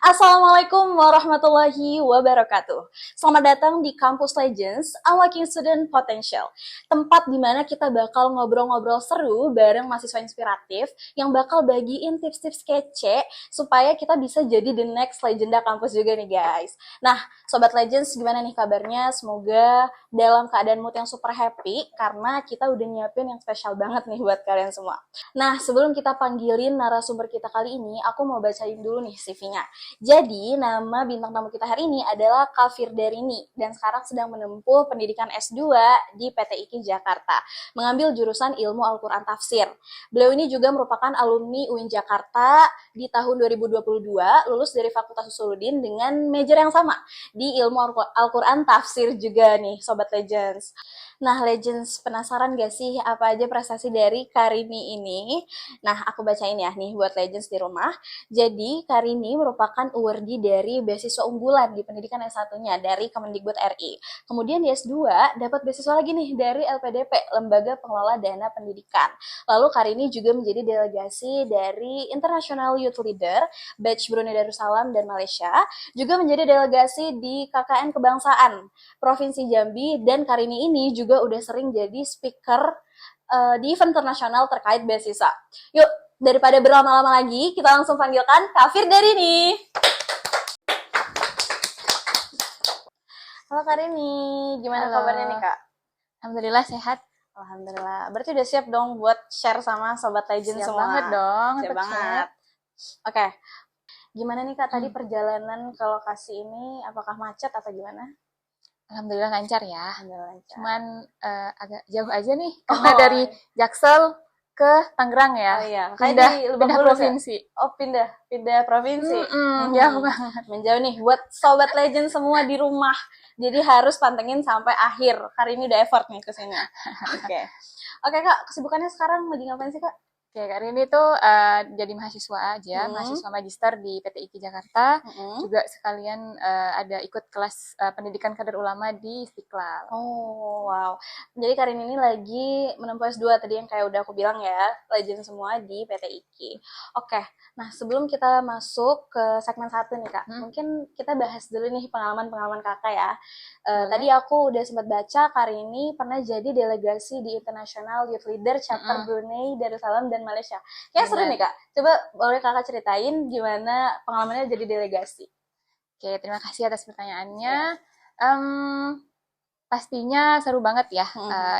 Assalamualaikum warahmatullahi wabarakatuh. Selamat datang di Campus Legends, Unlocking Student Potential. Tempat di mana kita bakal ngobrol-ngobrol seru bareng mahasiswa inspiratif yang bakal bagiin tips-tips kece supaya kita bisa jadi the next legenda kampus juga nih guys. Nah, Sobat Legends gimana nih kabarnya? Semoga dalam keadaan mood yang super happy karena kita udah nyiapin yang spesial banget nih buat kalian semua. Nah, sebelum kita panggilin narasumber kita kali ini, aku mau bacain dulu nih CV-nya. Jadi, nama bintang tamu kita hari ini adalah Kak Firdarini dan sekarang sedang menempuh pendidikan S2 di PT IKI Jakarta, mengambil jurusan Ilmu Al-Quran Tafsir. Beliau ini juga merupakan alumni UIN Jakarta di tahun 2022, lulus dari Fakultas Usuluddin dengan major yang sama di Ilmu Al-Quran Tafsir juga nih, Sobat Legends. Nah, Legends, penasaran gak sih apa aja prestasi dari Karini ini? Nah, aku bacain ya nih buat Legends di rumah. Jadi, Karini merupakan awardee dari beasiswa unggulan di pendidikan S1-nya dari Kemendikbud RI. Kemudian di S2 dapat beasiswa lagi nih dari LPDP, Lembaga Pengelola Dana Pendidikan. Lalu Karini juga menjadi delegasi dari International Youth Leader, Batch Brunei Darussalam dan Malaysia, juga menjadi delegasi di KKN Kebangsaan Provinsi Jambi, dan Karini ini juga udah sering jadi speaker di event internasional terkait beasiswa. Yuk, daripada berlama-lama lagi, kita langsung panggilkan Kak Firdarini. Halo Karini, gimana Halo. kabarnya nih Kak? Alhamdulillah sehat. Alhamdulillah. Berarti udah siap dong buat share sama Sobat Legend Siap semua? banget dong. Siap banget. Oke. Gimana nih Kak, tadi perjalanan ke lokasi ini, apakah macet atau gimana? Alhamdulillah lancar ya. Alhamdulillah lancar. Cuman agak jauh aja nih karena dari Jaksel ke Tangerang ya. Oh iya, pindah provinsi. Oh, pindah provinsi. Jauh banget. Menjauh nih buat Sobat Legend semua di rumah. Jadi harus pantengin sampai akhir. Hari ini udah effort nih ke sini. Oke Kak, kesibukannya sekarang lagi ngapain sih Kak? Oke, hari ini tuh jadi mahasiswa aja, mahasiswa magister di PT IKI Jakarta. Juga sekalian ada ikut kelas pendidikan kader ulama di Istiqlal. Oh, wow. Jadi Karin ini lagi menempuh S2 tadi yang kayak udah aku bilang ya, legend semua di PT IKI. Oke, nah sebelum kita masuk ke segmen 1 nih Kak, mungkin kita bahas dulu nih pengalaman-pengalaman Kakak ya. Tadi aku udah sempat baca Karin ini pernah jadi delegasi di International Youth Leader Chapter Brunei Darussalam dan Malaysia. Kayaknya seru nih Kak. Coba boleh Kakak ceritain gimana pengalamannya jadi delegasi. Oke, terima kasih atas pertanyaannya. Pastinya seru banget ya.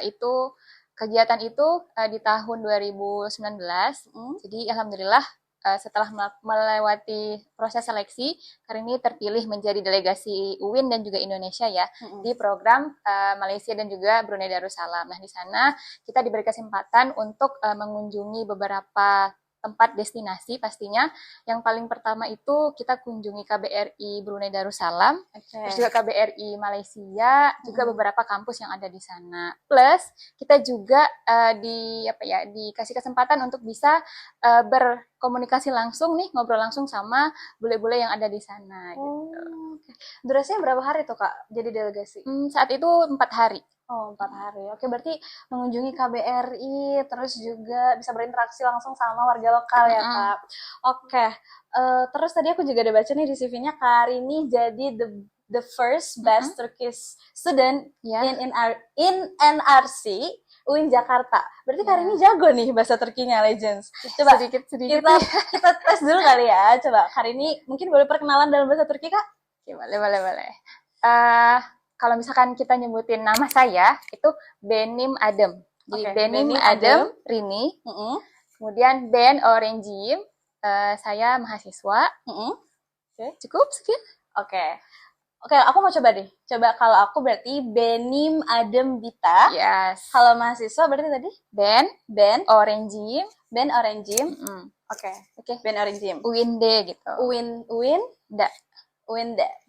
Itu kegiatan itu di tahun 2019. Jadi alhamdulillah setelah melewati proses seleksi, Karini terpilih menjadi delegasi UIN dan juga Indonesia ya di program Malaysia dan juga Brunei Darussalam. Nah, di sana kita diberi kesempatan untuk mengunjungi beberapa tempat destinasi pastinya. Yang paling pertama itu kita kunjungi KBRI Brunei Darussalam, terus juga KBRI Malaysia, juga beberapa kampus yang ada di sana. Plus kita juga dikasih kesempatan untuk bisa berkomunikasi langsung nih, ngobrol langsung sama bule-bule yang ada di sana. Gitu. Durasinya berapa hari tuh Kak jadi delegasi? Saat itu 4 hari. Oh, 4 hari. Oke, berarti mengunjungi KBRI, terus juga bisa berinteraksi langsung sama warga lokal ya, Kak. Oke, terus tadi aku juga ada baca nih di CV-nya, Kak Rini jadi the first best Turkish student in NRC UIN Jakarta. Berarti Kak Rini jago nih bahasa Turkinya, Legends. Coba sedikit. Kita tes dulu kali ya. Coba, Kak Rini mungkin boleh perkenalan dalam bahasa Turki, Kak? Oke, boleh. Kalau misalkan kita nyebutin nama saya, itu Benim Adem. Jadi Benim Adem Rini. Kemudian Ben Orenjim, saya mahasiswa. Cukup sekian? Oke, aku mau coba deh. Coba kalau aku berarti Benim Adem Bita. Yes. Kalau mahasiswa berarti tadi? Ben Orenjim. Ben Orenjim. Oke. Ben Orenjim. Uinde gitu. Uinde.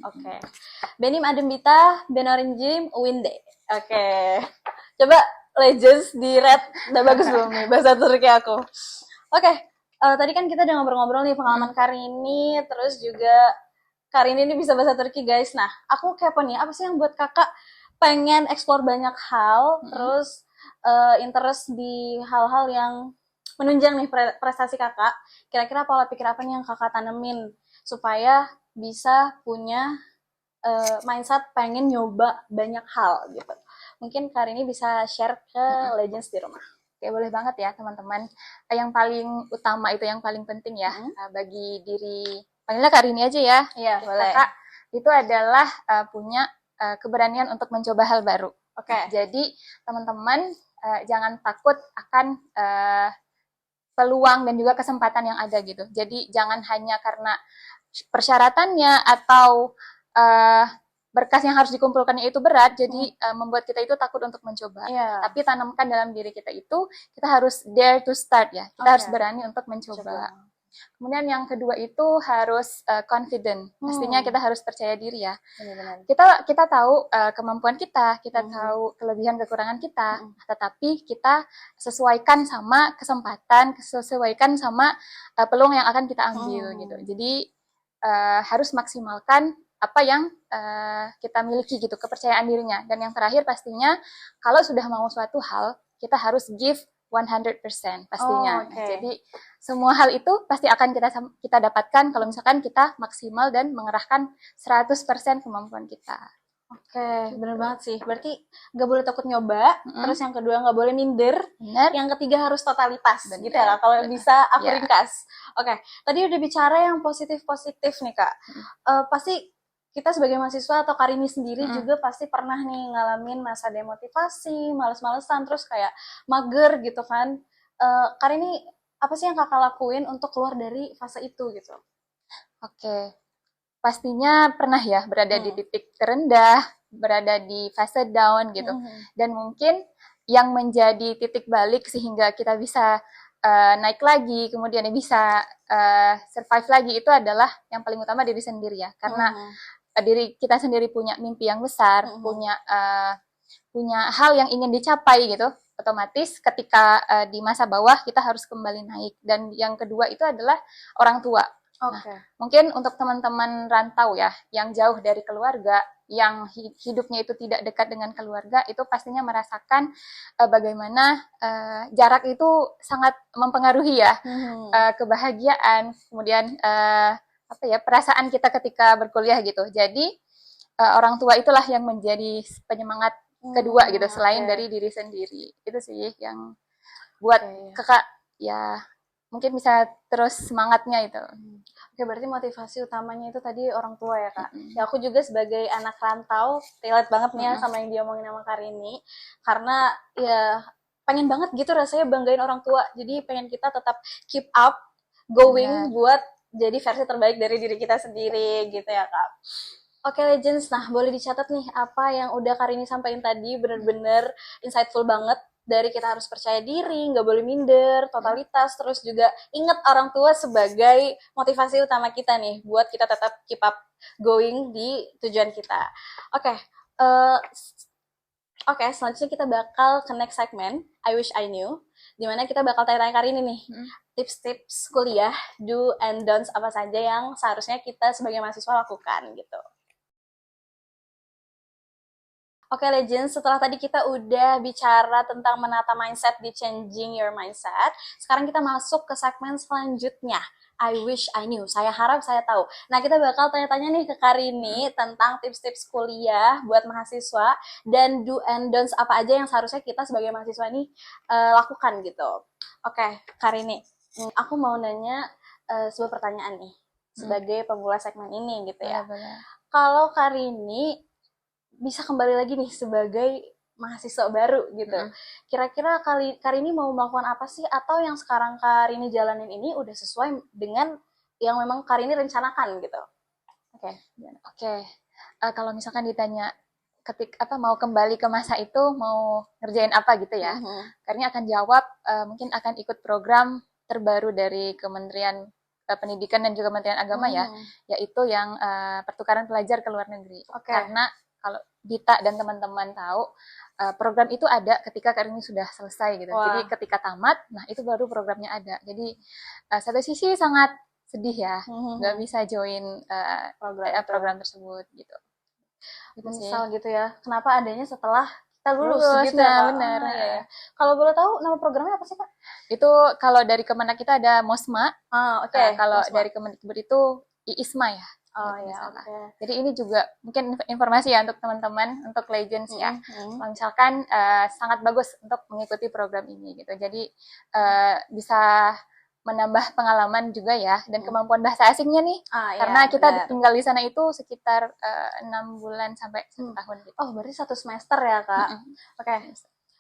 Oke. Benim Adem Bita, Ben Orenjim, Uinde. Oke. Coba Legends di rate udah bagus belum nih bahasa Turki aku. Oke. Tadi kan kita udah ngobrol-ngobrol nih pengalaman Karini, terus juga Karini ini bisa bahasa Turki guys. Nah, aku kepo nih, apa sih yang buat kakak pengen explore banyak hal, terus interest di hal-hal yang menunjang nih prestasi kakak? Kira-kira pola pikir apa nih yang kakak tanemin supaya bisa punya mindset pengen nyoba banyak hal gitu. Mungkin Karini bisa share ke Legends di rumah. Oke, boleh banget ya teman-teman. Yang paling utama itu yang paling penting ya bagi diri, panggilnya Karini aja ya. Iya, boleh. Kakak itu adalah punya keberanian untuk mencoba hal baru. Oke. Jadi teman-teman jangan takut akan peluang dan juga kesempatan yang ada gitu. Jadi jangan hanya karena persyaratannya atau berkas yang harus dikumpulkannya itu berat, jadi membuat kita itu takut untuk mencoba. Tapi tanamkan dalam diri kita itu, kita harus dare to start ya. Kita harus berani untuk mencoba. Kemudian yang kedua itu harus confident. Pastinya kita harus percaya diri ya. Benar-benar. Kita tahu kemampuan kita tahu kelebihan kekurangan kita, tetapi kita sesuaikan sama kesempatan, sesuaikan sama peluang yang akan kita ambil gitu. Jadi harus maksimalkan apa yang kita miliki gitu, kepercayaan dirinya. Dan yang terakhir pastinya kalau sudah mau suatu hal, kita harus give 100% pastinya. Jadi semua hal itu pasti akan kita dapatkan kalau misalkan kita maksimal dan mengerahkan 100% kemampuan kita. Oke, bener banget sih. Berarti nggak boleh takut nyoba, terus yang kedua nggak boleh minder, yang ketiga harus totalitas, gitu ya. Kalau bisa aku ringkas. Oke, tadi udah bicara yang positif-positif nih Kak. Pasti kita sebagai mahasiswa atau Karini sendiri juga pasti pernah nih ngalamin masa demotivasi, males-malesan, terus kayak mager gitu kan. Karini, apa sih yang Kakak lakuin untuk keluar dari fase itu gitu? Oke. Pastinya pernah ya berada di titik terendah, berada di fase down gitu. Dan mungkin yang menjadi titik balik sehingga kita bisa naik lagi, kemudian bisa survive lagi, itu adalah yang paling utama diri sendiri ya. Karena diri kita sendiri punya mimpi yang besar, punya hal yang ingin dicapai gitu. Otomatis ketika di masa bawah kita harus kembali naik. Dan yang kedua itu adalah orang tua. Nah, mungkin untuk teman-teman rantau ya, yang jauh dari keluarga, yang hidupnya itu tidak dekat dengan keluarga, itu pastinya merasakan bagaimana jarak itu sangat mempengaruhi ya kebahagiaan, kemudian perasaan kita ketika berkuliah gitu. Jadi orang tua itulah yang menjadi penyemangat kedua gitu, selain dari diri sendiri. Itu sih yang buat kakak ya mungkin bisa terus semangatnya itu. Oke, berarti motivasi utamanya itu tadi orang tua ya Kak. Ya aku juga sebagai anak rantau relate banget nih ya sama yang diomongin sama Karini. Karena ya pengen banget gitu rasanya banggain orang tua. Jadi pengen kita tetap keep up, going buat jadi versi terbaik dari diri kita sendiri gitu ya Kak. Oke Legends, nah boleh dicatat nih apa yang udah Karini sampaikan tadi, bener-bener insightful banget. Dari kita harus percaya diri, nggak boleh minder, totalitas, terus juga ingat orang tua sebagai motivasi utama kita nih, buat kita tetap keep up going di tujuan kita. Oke, selanjutnya kita bakal ke next segment, I Wish I Knew, dimana kita bakal tanya-tanya Karini nih, tips-tips kuliah, do and don'ts apa saja yang seharusnya kita sebagai mahasiswa lakukan gitu. Oke Legends, setelah tadi kita udah bicara tentang menata mindset di Changing Your Mindset, sekarang kita masuk ke segmen selanjutnya, I Wish I Knew, saya harap saya tahu. Nah kita bakal tanya-tanya nih ke Karini tentang tips-tips kuliah buat mahasiswa, dan do and don'ts apa aja yang seharusnya kita sebagai mahasiswa nih lakukan gitu. Oke Karini, aku mau nanya sebuah pertanyaan nih, sebagai pemula segmen ini gitu ya. Kalau Karini bisa kembali lagi nih sebagai mahasiswa baru gitu. Kira-kira Karini mau melakukan apa sih, atau yang sekarang Karini jalanin ini udah sesuai dengan yang memang Karini rencanakan gitu? Kalau misalkan ditanya mau kembali ke masa itu, mau ngerjain apa gitu ya, Karini akan jawab mungkin akan ikut program terbaru dari Kementerian Pendidikan dan juga Kementerian Agama ya, yaitu yang pertukaran pelajar ke luar negeri. Karena kalau Dita dan teman-teman tahu, program itu ada ketika Karini sudah selesai gitu. Jadi ketika tamat, nah itu baru programnya ada. Jadi satu sisi sangat sedih ya, nggak bisa join program tersebut gitu. Misal gitu ya, kenapa adanya setelah kita lulus gitu ya, benar. Kalau boleh tahu nama programnya apa sih Kak? Itu kalau dari Kemenak kita ada MOSMA. Kalau Mosma. dari Kemendikbud itu IISMA ya. Oh kalau tidak ya, salah. oke. Jadi ini juga mungkin informasi ya untuk teman-teman, untuk Legends ya. Kalau misalkan sangat bagus untuk mengikuti program ini gitu. Jadi bisa menambah pengalaman juga ya, dan kemampuan bahasa asingnya nih. Karena Ya, kita benar. tinggal di sana itu sekitar 6 bulan sampai 1 tahun gitu. Oh, berarti 1 semester ya, Kak? Oke.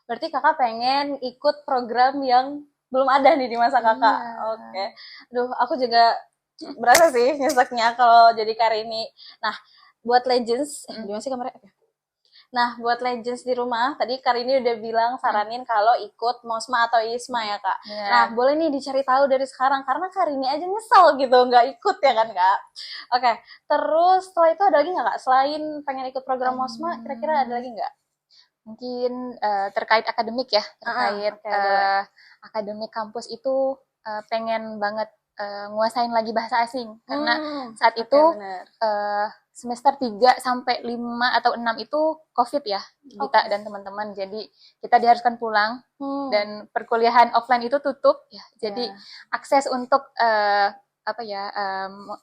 Berarti Kakak pengen ikut program yang belum ada nih di masa Kakak. Iya. Oke. Aduh, aku juga berasa sih nyeseknya kalau jadi Karini. Nah, buat Legends, gimana sih kamarnya? Nah, buat Legends di rumah, tadi Karini udah bilang saranin kalau ikut Mosma atau ISMA ya, Kak. Iya. Nah, boleh nih dicari tahu dari sekarang, karena Karini aja nyesel gitu, nggak ikut ya kan, Kak? Oke, terus setelah itu ada lagi nggak, Kak? Selain pengen ikut program Mosma, kira-kira ada lagi nggak? Mungkin terkait akademik ya, terkait oke, boleh. akademik kampus itu pengen banget nguasain lagi bahasa asing. Karena saat itu bener. semester 3 sampai 5 atau 6 itu COVID ya, Gita dan teman-teman. Jadi kita diharuskan pulang dan perkuliahan offline itu tutup ya. Jadi akses untuk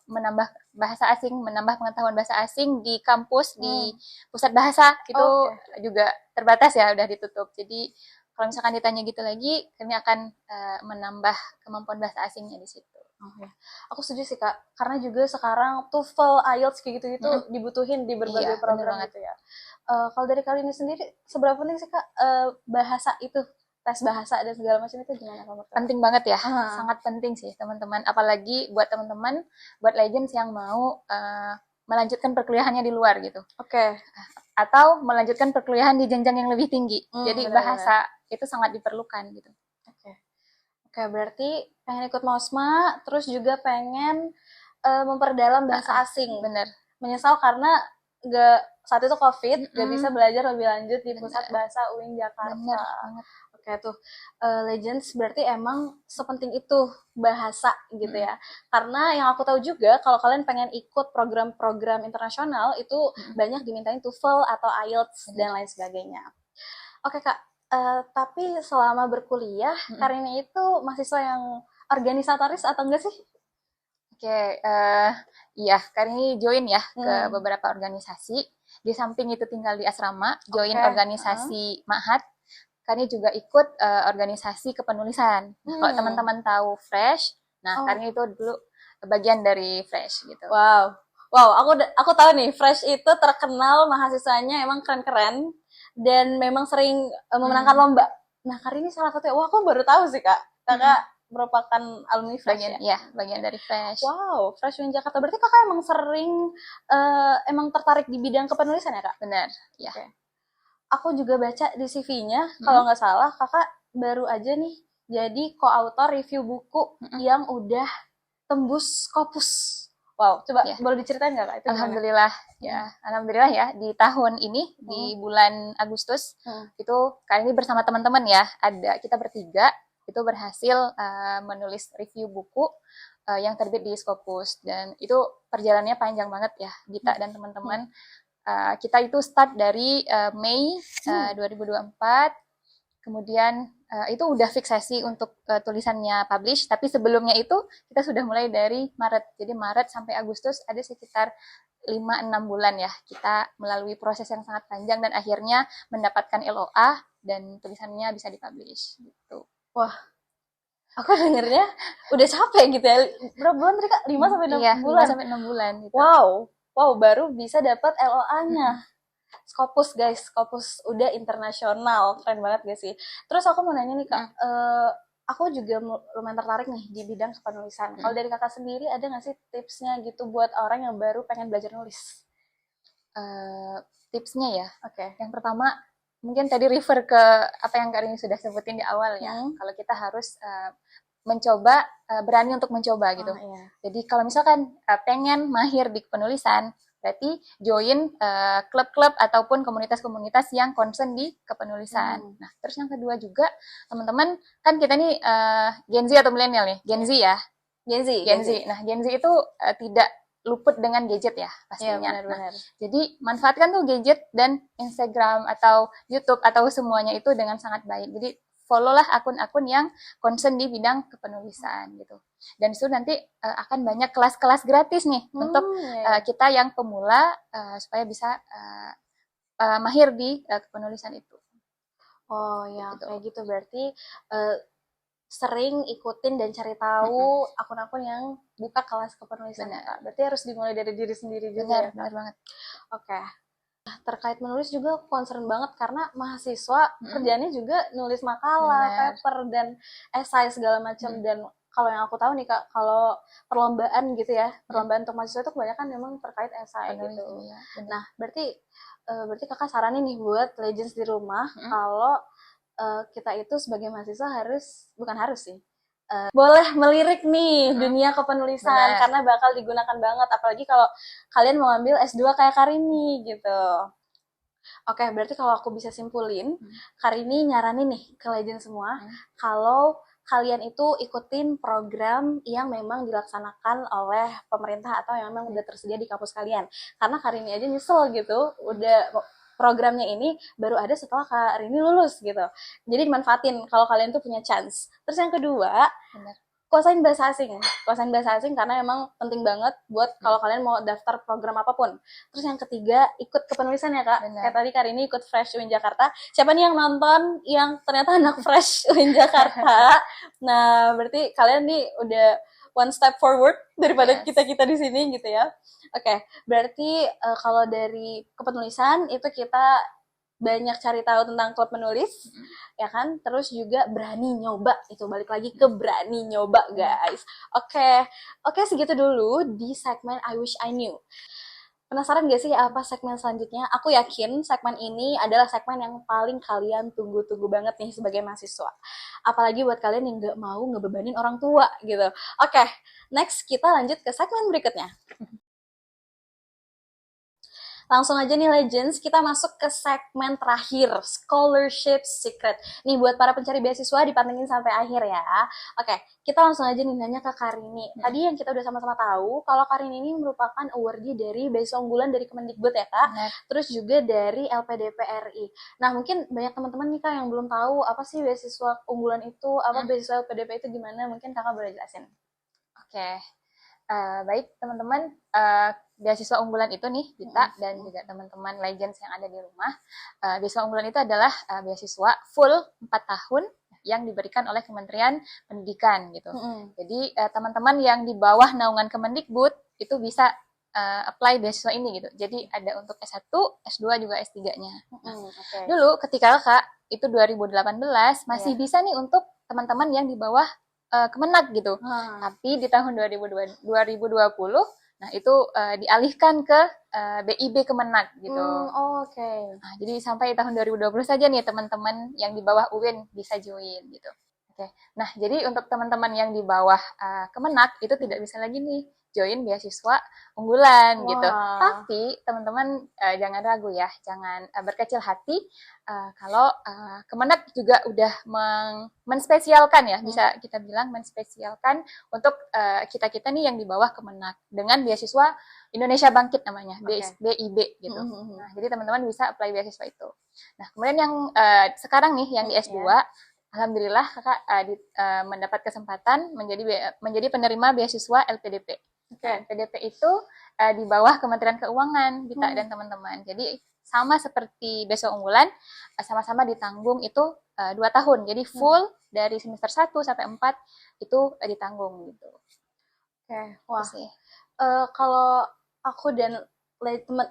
menambah bahasa asing, menambah pengetahuan bahasa asing di kampus, di pusat bahasa itu juga terbatas ya, udah ditutup. Jadi kalau misalkan ditanya gitu lagi, kami akan menambah kemampuan bahasa asingnya di situ. Aku setuju sih, Kak, karena juga sekarang TOEFL, IELTS kayak gitu-gitu dibutuhin di berbagai program gitu ya. Kalau dari kali ini sendiri, seberapa penting sih, Kak, bahasa itu, tes bahasa dan segala macam itu gimana kamu? Penting banget ya, sangat penting sih teman-teman. Apalagi buat teman-teman, buat Legends yang mau melanjutkan perkuliahannya di luar gitu. Atau melanjutkan perkuliahan di jenjang yang lebih tinggi. Jadi bahasa itu sangat diperlukan gitu. Oke, berarti pengen ikut Mosma, terus juga pengen memperdalam bahasa asing. Bener. Menyesal karena saat itu COVID, gak bisa belajar lebih lanjut di Pusat Bahasa UIN Jakarta. Bener banget. Oke tuh, Legends berarti emang sepenting itu bahasa gitu ya. Karena yang aku tahu juga, kalau kalian pengen ikut program-program internasional, itu banyak dimintain TOEFL atau IELTS dan lain sebagainya. Oke, Kak. Tapi selama berkuliah, Karini itu mahasiswa yang organisatoris atau enggak sih? Iya, Karini join ya ke beberapa organisasi. Di samping itu tinggal di asrama, join organisasi Ma'had. Karini juga ikut organisasi kepenulisan. Kalau teman-teman tahu Fresh, nah Karini itu dulu bagian dari Fresh gitu. Wow, aku tahu nih, Fresh itu terkenal mahasiswanya emang keren-keren. Dan memang sering memenangkan lomba. Nah, Karini salah satu. Wah, aku baru tahu sih, Kak. Kakak merupakan alumni Fresh bagian dari Fresh. Wow, Fresh UIN Jakarta. Berarti Kakak emang sering emang tertarik di bidang kepenulisan ya, Kak? Benar, ya. Aku juga baca di CV-nya, kalau nggak salah, Kakak baru aja nih jadi co-author review buku yang udah tembus Scopus. Wow, coba boleh diceritain nggak, Kak? Itu Alhamdulillah ya, di tahun ini di bulan Agustus itu kali ini bersama teman-teman ya, kita bertiga itu berhasil menulis review buku yang terbit di Scopus, dan itu perjalanannya panjang banget ya, Gita dan teman-teman. Kita itu start dari Mei 2024. Kemudian itu udah fiksasi untuk tulisannya publish, tapi sebelumnya itu kita sudah mulai dari Maret. Jadi Maret sampai Agustus ada sekitar 5-6 bulan ya, kita melalui proses yang sangat panjang dan akhirnya mendapatkan LOA dan tulisannya bisa dipublish gitu. Wah, aku dengernya udah capek gitu ya. Berapa bulan tadi, Kak? 5 sampai 6 bulan. 5 sampai 6 bulan gitu. Wow, baru bisa dapat LOA-nya. Scopus guys, Scopus udah internasional, keren banget gak sih? Terus aku mau nanya nih, Kak, aku juga lumayan tertarik nih di bidang kepenulisan. Kalau dari Kakak sendiri ada nggak sih tipsnya gitu buat orang yang baru pengen belajar nulis? Tipsnya ya, yang pertama mungkin tadi refer ke apa yang Karini sudah sebutin di awal ya. Kalau kita harus mencoba, berani untuk mencoba gitu. Jadi kalau misalkan pengen mahir di penulisan, berarti join klub-klub ataupun komunitas-komunitas yang concern di kepenulisan. Nah, terus yang kedua juga, teman-teman, kan kita nih Gen Z atau milenial nih, Gen Z ya. Gen Z. Nah, Gen Z itu tidak luput dengan gadget ya pastinya. Benar. Jadi manfaatkan tuh gadget dan Instagram atau YouTube atau semuanya itu dengan sangat baik. Jadi follow lah akun-akun yang concern di bidang kepenulisan gitu. Dan itu nanti akan banyak kelas-kelas gratis nih untuk kita yang pemula supaya bisa mahir di kepenulisan itu. Oh ya, gitu. Kayak gitu berarti sering ikutin dan cari tahu akun-akun yang buka kelas kepenulisan. Berarti harus dimulai dari diri sendiri juga. Benar banget. Oke. Terkait menulis juga concern banget karena mahasiswa kerjanya juga nulis makalah, paper dan esai segala macam. Dan kalau yang aku tahu nih Kak, kalau perlombaan gitu ya, perlombaan untuk mahasiswa itu kebanyakan memang terkait esai gitu. Ya, nah, berarti Kakak saranin nih buat Legends di rumah kalau kita itu sebagai mahasiswa bukan harus sih, boleh melirik nih dunia kepenulisan karena bakal digunakan banget, apalagi kalau kalian mau ambil S2 kayak Karini gitu. Oke, berarti kalau aku bisa simpulin, Karini nyaranin nih ke Legend semua, kalau kalian itu ikutin program yang memang dilaksanakan oleh pemerintah atau yang memang udah tersedia di kampus kalian. Karena Karini aja nyesel gitu, udah programnya ini baru ada setelah Karini lulus gitu. Jadi dimanfaatin kalau kalian tuh punya chance. Terus yang kedua, kuasain bahasa asing. Kuasain bahasa asing karena emang penting banget buat kalau kalian mau daftar program apapun. Terus yang ketiga, ikut kepenulisan ya Kak. Kayak tadi Karini ikut Fresh UIN Jakarta. Siapa nih yang nonton yang ternyata anak Fresh UIN Jakarta? Nah, berarti kalian nih udah one step forward daripada kita-kita di sini gitu ya. Oke, berarti kalau dari kepenulisan itu kita banyak cari tahu tentang klub menulis, ya kan? Terus juga berani nyoba, itu balik lagi ke berani nyoba, guys. Oke, segitu dulu di segmen I Wish I Knew. Penasaran gak sih apa segmen selanjutnya? Aku yakin segmen ini adalah segmen yang paling kalian tunggu-tunggu banget nih sebagai mahasiswa. Apalagi buat kalian yang gak mau ngebebanin orang tua gitu. Oke, next kita lanjut ke segmen berikutnya. Langsung aja nih Legends, kita masuk ke segmen terakhir, Scholarship Secret. Nih buat para pencari beasiswa dipantengin sampai akhir ya. Oke, kita langsung aja nih nanya ke Karini. Tadi yang kita udah sama-sama tahu, kalau Karini ini merupakan awardee dari beasiswa unggulan dari Kemendikbud ya Kak. Terus juga dari LPDP RI. Nah mungkin banyak teman-teman nih Kak yang belum tahu apa sih beasiswa unggulan itu, apa beasiswa LPDP itu gimana, mungkin Kakak boleh jelasin. Oke. Baik teman-teman, beasiswa unggulan itu nih Dita dan juga teman-teman Legends yang ada di rumah, beasiswa unggulan itu adalah beasiswa full 4 tahun yang diberikan oleh Kementerian Pendidikan gitu. Jadi teman-teman yang di bawah naungan Kemendikbud itu bisa apply beasiswa ini gitu. Jadi ada untuk S1, S2 juga S3-nya. Dulu ketika Kakak itu 2018 masih bisa nih untuk teman-teman yang di bawah Kemenak gitu. Tapi di tahun 2020, nah itu dialihkan ke BIB Kemenak gitu. Nah, jadi sampai tahun 2020 saja nih teman-teman yang di bawah UIN bisa join gitu. Nah, jadi untuk teman-teman yang di bawah Kemenak itu tidak bisa lagi nih join beasiswa unggulan gitu. Tapi teman-teman jangan ragu ya, jangan berkecil hati kalau Kemenak juga udah menspesialkan ya, bisa kita bilang menspesialkan untuk kita-kita nih yang di bawah Kemenak dengan beasiswa Indonesia Bangkit namanya, BIB gitu. Nah, jadi teman-teman bisa apply beasiswa itu. Nah, kemudian yang sekarang nih yang di S2, alhamdulillah Kakak mendapat kesempatan menjadi penerima beasiswa LPDP. LPDP itu di bawah Kementerian Keuangan, Dita dan teman-teman. Jadi sama seperti beasiswa unggulan, sama-sama ditanggung itu 2 tahun. Jadi full dari semester 1 sampai 4 itu ditanggung gitu. Wah. Kalau aku dan teman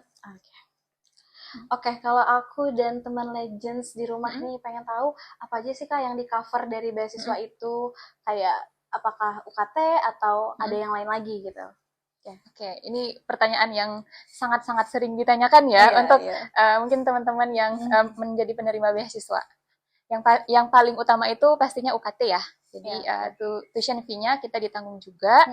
kalau aku dan teman Legends di rumah nih pengen tahu apa aja sih Kak yang di cover dari beasiswa itu, kayak apakah UKT atau ada yang lain lagi gitu. Oke, ini pertanyaan yang sangat-sangat sering ditanyakan ya untuk mungkin teman-teman yang menjadi penerima beasiswa. Yang paling utama itu pastinya UKT ya. Jadi tuition fee-nya kita ditanggung juga.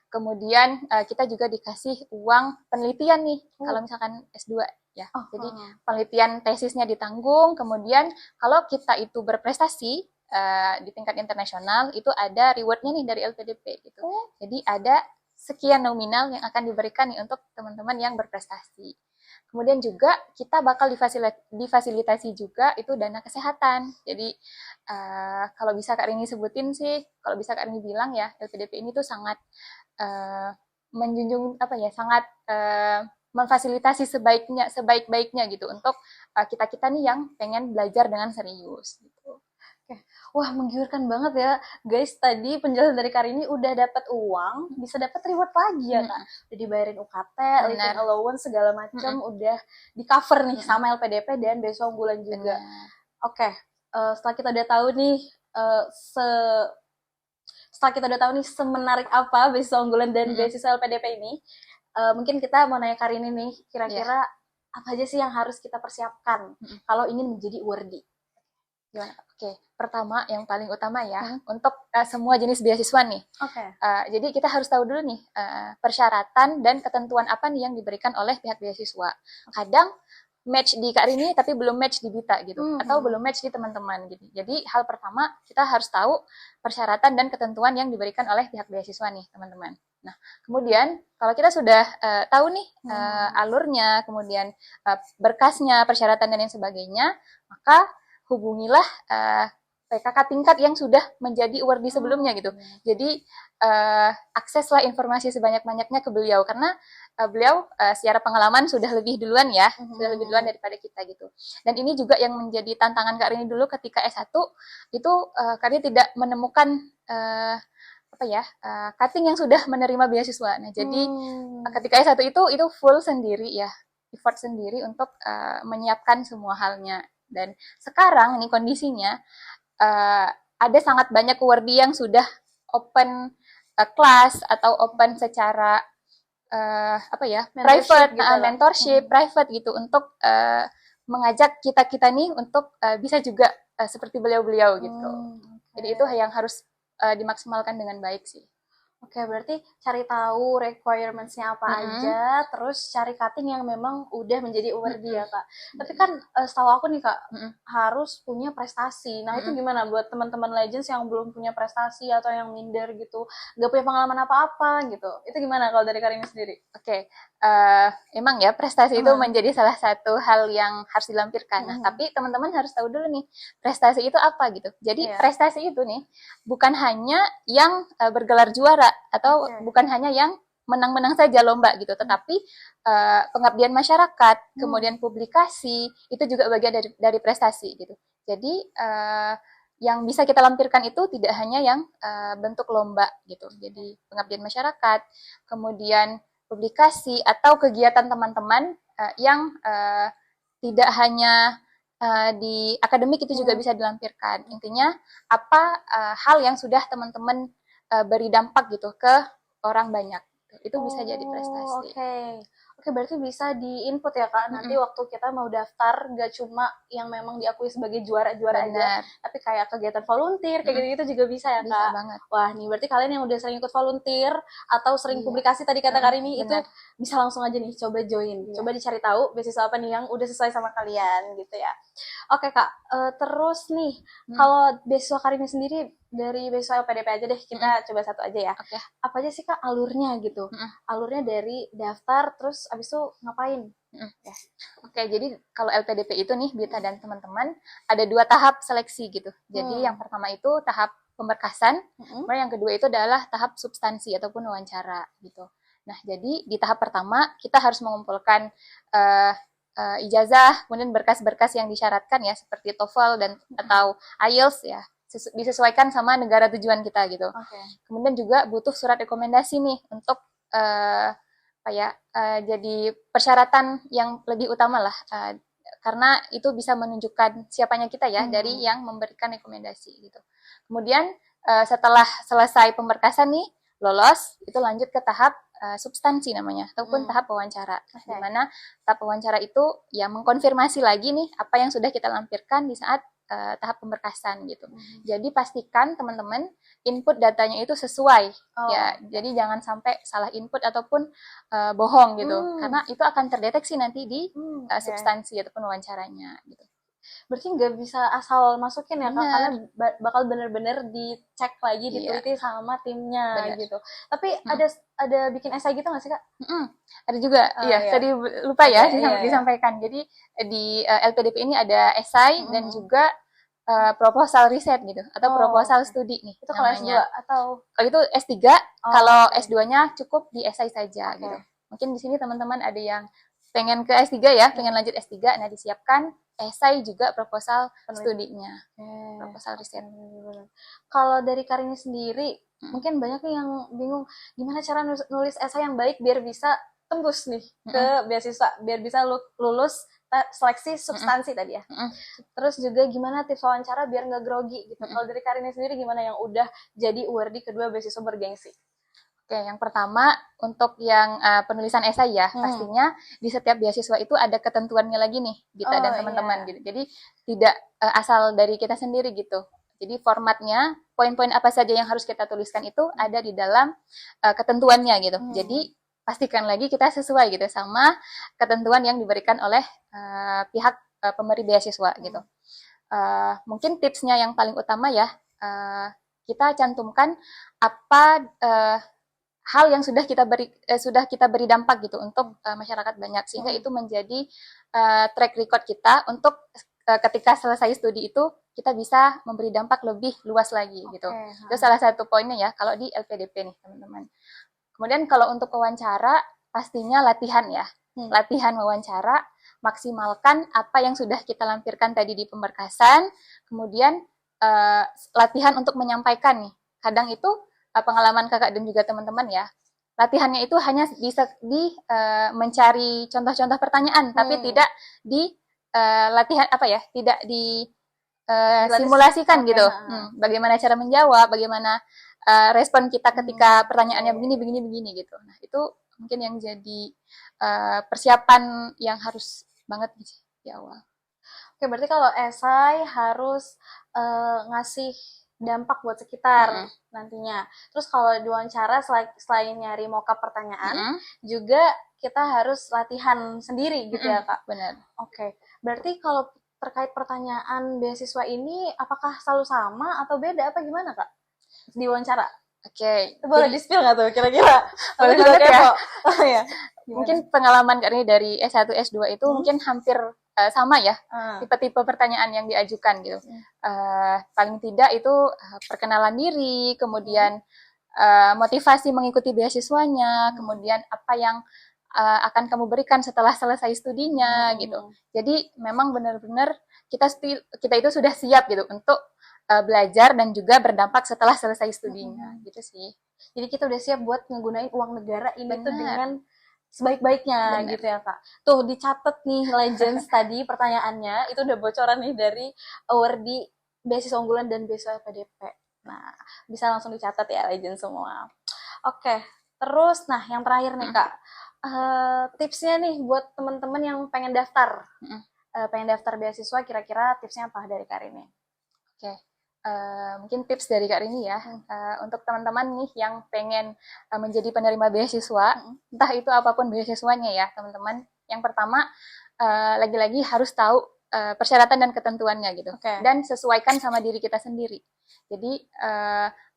Kemudian kita juga dikasih uang penelitian nih kalau misalkan S2 ya. Jadi penelitian tesisnya ditanggung. Kemudian kalau kita itu berprestasi di tingkat internasional itu ada reward-nya nih dari LPDP gitu. Jadi ada sekian nominal yang akan diberikan nih untuk teman-teman yang berprestasi. Kemudian juga kita bakal difasilitasi juga itu dana kesehatan. Jadi kalau bisa Kak Rini sebutin sih, kalau bisa Kak Rini bilang ya, LPDP ini tuh sangat menjunjung apa ya, sangat memfasilitasi sebaik-baiknya gitu untuk kita-kita nih yang pengen belajar dengan serius gitu. Oke. Wah, menggiurkan banget ya. Guys, tadi penjelasan dari Karini udah dapat uang, bisa dapat reward lagi ya, Kak. Udah dibayarin UKT, living allowance, segala macam udah di-cover nih sama LPDP dan beasiswa unggulan juga. Oke, setelah kita udah tahu nih, setelah kita udah tahu nih semenarik apa beasiswa unggulan dan beasiswa LPDP ini, mungkin kita mau nanya Karini nih, kira-kira apa aja sih yang harus kita persiapkan kalau ingin menjadi worthy? Oke, pertama yang paling utama ya untuk semua jenis beasiswa nih. Jadi kita harus tahu dulu nih persyaratan dan ketentuan apa nih yang diberikan oleh pihak beasiswa. Kadang match di Kak Rini tapi belum match di Bita gitu, atau belum match di teman-teman gitu. Jadi hal pertama kita harus tahu persyaratan dan ketentuan yang diberikan oleh pihak beasiswa nih teman-teman. Nah, kemudian kalau kita sudah tahu nih alurnya, kemudian berkasnya, persyaratan dan lain sebagainya, maka hubungilah PKK tingkat yang sudah menjadi awardee sebelumnya gitu. Jadi akseslah informasi sebanyak-banyaknya ke beliau karena beliau secara pengalaman sudah lebih duluan ya, sudah lebih duluan daripada kita gitu. Dan ini juga yang menjadi tantangan Kak Rini dulu ketika S1 itu Kak Rini tidak menemukan cutting yang sudah menerima beasiswa. Nah, jadi ketika S1 itu full sendiri ya, effort sendiri untuk menyiapkan semua halnya. Dan sekarang ini kondisinya ada sangat banyak awardee yang sudah open kelas atau open secara private gitu, mentorship private gitu untuk mengajak kita nih untuk bisa juga seperti beliau-beliau gitu. Jadi itu yang harus dimaksimalkan dengan baik sih. Oke, berarti cari tahu requirements-nya apa aja, terus cari cutting yang memang udah menjadi awardee ya, Kak. Tapi kan setahu aku nih, Kak, harus punya prestasi. Nah, itu gimana buat teman-teman Legends yang belum punya prestasi atau yang minder gitu, nggak punya pengalaman apa-apa gitu. Itu gimana kalau dari Karini sendiri? Oke, emang ya prestasi itu menjadi salah satu hal yang harus dilampirkan. Nah, tapi teman-teman harus tahu dulu nih, prestasi itu apa gitu. Jadi prestasi itu nih bukan hanya yang bergelar juara atau bukan hanya yang menang-menang saja lomba gitu, tetapi pengabdian masyarakat, kemudian publikasi itu juga bagian dari prestasi gitu. Jadi yang bisa kita lampirkan itu tidak hanya yang bentuk lomba gitu. Jadi pengabdian masyarakat, kemudian publikasi atau kegiatan teman-teman yang tidak hanya di akademik itu juga bisa dilampirkan. Intinya apa hal yang sudah teman-teman beri dampak gitu ke orang banyak. Itu bisa jadi prestasi. Oke, berarti bisa di-input ya, Kak. Nanti waktu kita mau daftar, nggak cuma yang memang diakui sebagai juara-juara aja, tapi kayak kegiatan volunteer, kayak gitu-gitu juga bisa ya, Kak? Bisa banget. Wah, nih berarti kalian yang udah sering ikut volunteer, atau sering publikasi tadi kata Karini, itu bisa langsung aja nih, coba join. Coba dicari tahu beasiswa apa nih yang udah sesuai sama kalian, gitu ya. Oke, Kak. Terus nih, kalau beasiswa Karini sendiri, dari beasiswa LPDP aja deh, kita coba satu aja ya. Apa aja sih, Kak, alurnya gitu? Alurnya dari daftar, terus abis itu ngapain? Oke, jadi kalau LPDP itu nih, Bita dan teman-teman, ada 2 tahap seleksi gitu. Jadi yang pertama itu tahap pemberkasan, kemudian yang kedua itu adalah tahap substansi ataupun wawancara gitu. Nah, jadi di tahap pertama kita harus mengumpulkan ijazah, kemudian berkas-berkas yang disyaratkan ya, seperti TOEFL dan atau IELTS ya, disesuaikan sama negara tujuan kita gitu. Kemudian juga butuh surat rekomendasi nih untuk jadi persyaratan yang lebih utama lah, karena itu bisa menunjukkan siapanya kita ya dari yang memberikan rekomendasi gitu. Kemudian setelah selesai pemberkasan nih, lolos, itu lanjut ke tahap substansi namanya, ataupun tahap wawancara. Di mana tahap wawancara itu ya mengkonfirmasi lagi nih apa yang sudah kita lampirkan di saat tahap pemberkasan gitu. Jadi pastikan teman-teman input datanya itu sesuai ya. Jadi jangan sampai salah input ataupun bohong gitu. Karena itu akan terdeteksi nanti di substansi ataupun wawancaranya gitu. Berarti nggak bisa asal masukin ya Kak, karena Benar. bakal bener-bener dicek lagi, Iya, diteliti sama timnya benar. gitu. Tapi Mm-mm. ada bikin esai gitu nggak sih Kak? Mm-mm. Ada juga, Oh iya ya, tadi lupa ada ya iya ya. disampaikan. Jadi di LPDP ini ada esai dan Mm-mm. juga proposal riset gitu atau Oh, proposal oke. studi nih Itu kalau S2 namanya. atau Kalau itu S3, oh, kalau oke. S2-nya cukup di esai saja Oke. gitu. Mungkin di sini teman-teman ada yang pengen ke S3 ya, pengen Hmm, lanjut S3, nah disiapkan esai juga proposal peneliti. studinya, proposal Oke, riset. bener. Kalau dari Karini sendiri, Mm, mungkin banyak nih yang bingung gimana cara nulis esai yang baik biar bisa tembus nih ke mm, beasiswa, biar bisa lulus seleksi mm, substansi tadi ya. mm. Terus juga gimana tips wawancara biar nggak grogi gitu. Mm. Kalau dari Karini sendiri gimana yang udah jadi awardee kedua beasiswa bergengsi? Oke, yang pertama untuk yang penulisan esai ya, Hmm. pastinya di setiap beasiswa itu ada ketentuannya lagi nih, Gita Oh dan teman-teman iya. gitu. Jadi tidak asal dari kita sendiri gitu. Jadi formatnya, poin-poin apa saja yang harus kita tuliskan itu ada di dalam ketentuannya gitu. Hmm. Jadi pastikan lagi kita sesuai gitu sama ketentuan yang diberikan oleh pihak pemberi beasiswa gitu. Hmm. Mungkin tipsnya yang paling utama ya, kita cantumkan apa hal yang sudah kita beri dampak gitu untuk masyarakat banyak sehingga Hmm. itu menjadi track record kita untuk ketika selesai studi itu kita bisa memberi dampak lebih luas lagi gitu. Oke. Itu salah satu poinnya ya kalau di LPDP nih teman-teman. Kemudian kalau untuk wawancara pastinya latihan ya. Hmm. Latihan wawancara, maksimalkan apa yang sudah kita lampirkan tadi di pemberkasan, kemudian latihan untuk menyampaikan nih. Kadang itu pengalaman kakak dan juga teman-teman ya, latihannya itu hanya bisa di mencari contoh-contoh pertanyaan, tapi tidak di latihan apa ya, tidak di simulasikan Oke. gitu. Bagaimana cara menjawab, bagaimana respon kita ketika pertanyaannya Oke. begini gitu. Nah itu mungkin yang jadi persiapan yang harus banget di awal. Oke, berarti kalau esai harus ngasih dampak buat sekitar Mm-mm. nantinya. Terus kalau diwawancara selain nyari mock-up pertanyaan, Mm-mm. juga kita harus latihan sendiri gitu Mm-mm. ya, Kak? Benar. Oke, berarti kalau terkait pertanyaan beasiswa ini, apakah selalu sama atau beda apa gimana, Kak? Di wawancara? Oke, Itu boleh jadi di-spill nggak tuh kira-kira? Aku boleh juga banget ya. kepo. Oh ya, gimana? Mungkin pengalaman Kak ini dari S1, S2 itu Hmm? mungkin hampir sama ya, Ah. tipe-tipe pertanyaan yang diajukan gitu. Hmm. Paling tidak itu perkenalan diri, kemudian motivasi mengikuti beasiswanya, kemudian apa yang akan kamu berikan setelah selesai studinya gitu. Jadi memang benar-benar kita itu sudah siap gitu untuk belajar dan juga berdampak setelah selesai studinya gitu sih. Jadi kita udah siap buat ngegunain uang negara ini tuh Benar, dengan sebaik-baiknya benar. gitu ya Kak. Tuh dicatat nih Legends tadi pertanyaannya itu udah bocoran nih dari awardee beasiswa unggulan dan beasiswa PDP. Nah, bisa langsung dicatat ya Legends semua. Oke, terus nah yang terakhir nih Kak. Tipsnya nih buat teman-teman yang pengen daftar. Pengen daftar beasiswa kira-kira tipsnya apa dari Kak Rini? Oke. Mungkin tips dari Kak Rini ya, untuk teman-teman nih yang pengen menjadi penerima beasiswa, entah itu apapun beasiswanya ya teman-teman. Yang pertama, lagi-lagi harus tahu persyaratan dan ketentuannya gitu, dan sesuaikan sama diri kita sendiri. Jadi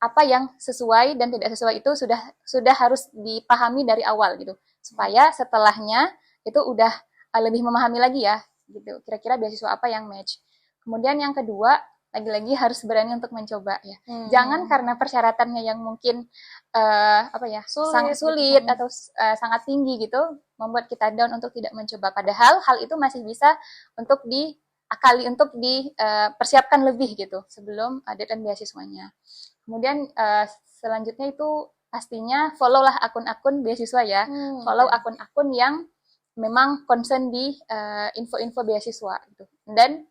apa yang sesuai dan tidak sesuai itu sudah harus dipahami dari awal gitu, supaya setelahnya itu udah lebih memahami lagi ya, gitu. Kira-kira beasiswa apa yang match. Kemudian yang kedua, lagi-lagi harus berani untuk mencoba ya. Jangan karena persyaratannya yang mungkin sangat sulit gitu, atau sangat tinggi gitu membuat kita down untuk tidak mencoba. Padahal hal itu masih bisa untuk diakali, untuk dipersiapkan lebih gitu sebelum deadline beasiswanya. Kemudian selanjutnya itu pastinya follow lah akun-akun beasiswa ya. Follow akun-akun yang memang concern di info-info beasiswa gitu. Dan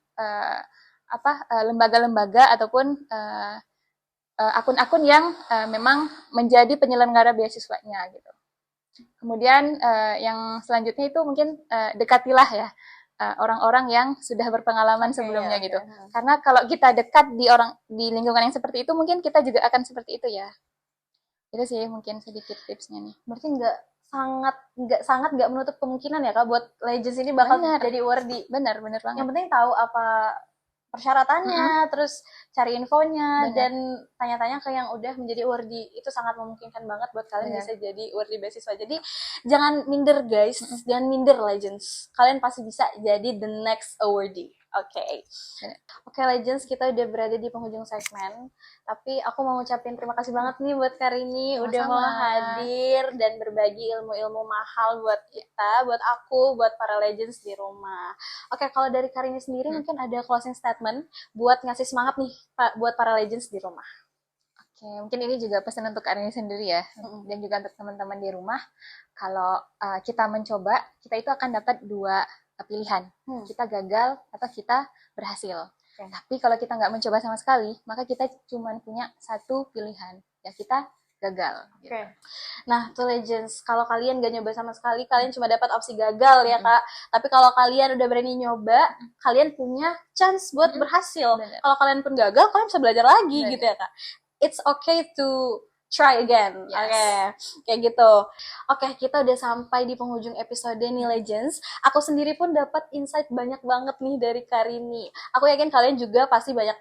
lembaga-lembaga ataupun akun-akun yang memang menjadi penyelenggara beasiswanya gitu. Kemudian yang selanjutnya itu mungkin dekatilah ya orang-orang yang sudah berpengalaman sebelumnya gitu. Karena kalau kita dekat di lingkungan yang seperti itu, mungkin kita juga akan seperti itu ya. Itu sih mungkin sedikit tipsnya nih. Berarti nggak sangat nggak menutup kemungkinan ya Kak buat Legends ini bakal jadi worthy. Benar banget. Yang penting tahu apa persyaratannya, terus cari infonya, dan tanya-tanya ke yang udah menjadi worthy. Itu sangat memungkinkan banget buat kalian bisa jadi worthy beasiswa. Jadi jangan minder guys, jangan minder Legends. Kalian pasti bisa jadi the next awardee. Oke, Legends, kita udah berada di penghujung segmen. Tapi aku mau ngucapin terima kasih banget nih buat Karini udah mau hadir dan berbagi ilmu-ilmu mahal buat kita, buat aku, buat para Legends di rumah. Oke, kalau dari Karini sendiri mungkin ada closing statement buat ngasih semangat nih buat para Legends di rumah. Oke, mungkin ini juga pesan untuk Karini sendiri ya, dan juga untuk teman-teman di rumah. Kalau kita mencoba, kita itu akan dapat 2 pilihan, kita gagal atau kita berhasil. Tapi kalau kita nggak mencoba sama sekali, maka kita cuma punya 1 pilihan, ya kita gagal. Gitu. Nah, tuh Legends, kalau kalian nggak nyoba sama sekali, kalian cuma dapat opsi gagal ya Kak. Tapi kalau kalian udah berani nyoba, kalian punya chance buat berhasil. Kalau kalian pun gagal, kalian bisa belajar lagi gitu ya Kak. It's okay to try again. Kayak gitu. Kita udah sampai di penghujung episode nih Legends. Aku sendiri pun dapat insight banyak banget nih dari Karini. Aku yakin kalian juga pasti banyak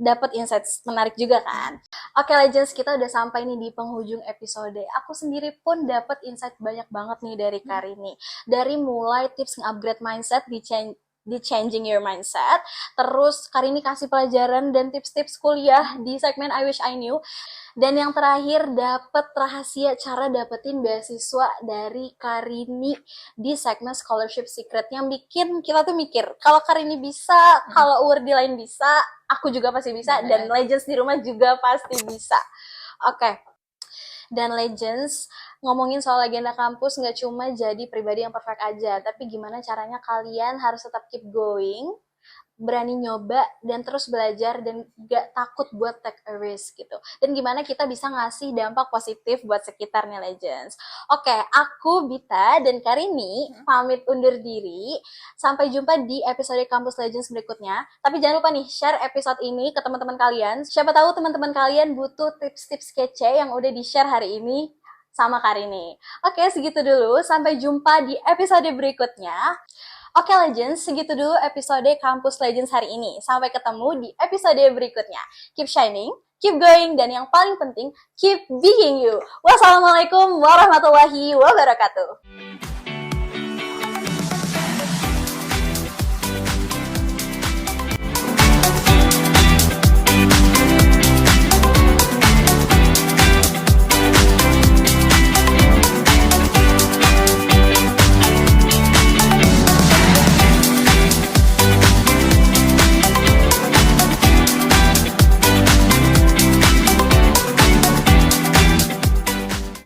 dapat insight menarik juga kan. Legends, kita udah sampai nih di penghujung episode. Aku sendiri pun dapat insight banyak banget nih dari Karini. Dari mulai tips nge-upgrade mindset di Changing Your Mindset. Terus Karini kasih pelajaran dan tips-tips kuliah di segmen I Wish I Knew. Dan yang terakhir, dapat rahasia cara dapetin beasiswa dari Karini di segmen Scholarship Secret yang bikin kita tuh mikir, kalau Karini bisa, kalau worthy lain bisa, aku juga pasti bisa, dan Legends di rumah juga pasti bisa. Dan Legends, ngomongin soal legenda kampus nggak cuma jadi pribadi yang perfect aja, tapi gimana caranya kalian harus tetap keep going, berani nyoba, dan terus belajar, dan gak takut buat take a risk gitu. Dan gimana kita bisa ngasih dampak positif buat sekitar nih Legends. Aku Bita dan Karini pamit undur diri. Sampai jumpa di episode Kampus Legends berikutnya. Tapi jangan lupa nih, share episode ini ke teman-teman kalian. Siapa tahu teman-teman kalian butuh tips-tips kece yang udah di-share hari ini sama Karini. Segitu dulu. Sampai jumpa di episode berikutnya. Legends, segitu dulu episode Kampus Legends hari ini. Sampai ketemu di episode berikutnya. Keep shining, keep going, dan yang paling penting, keep being you. Wassalamualaikum warahmatullahi wabarakatuh.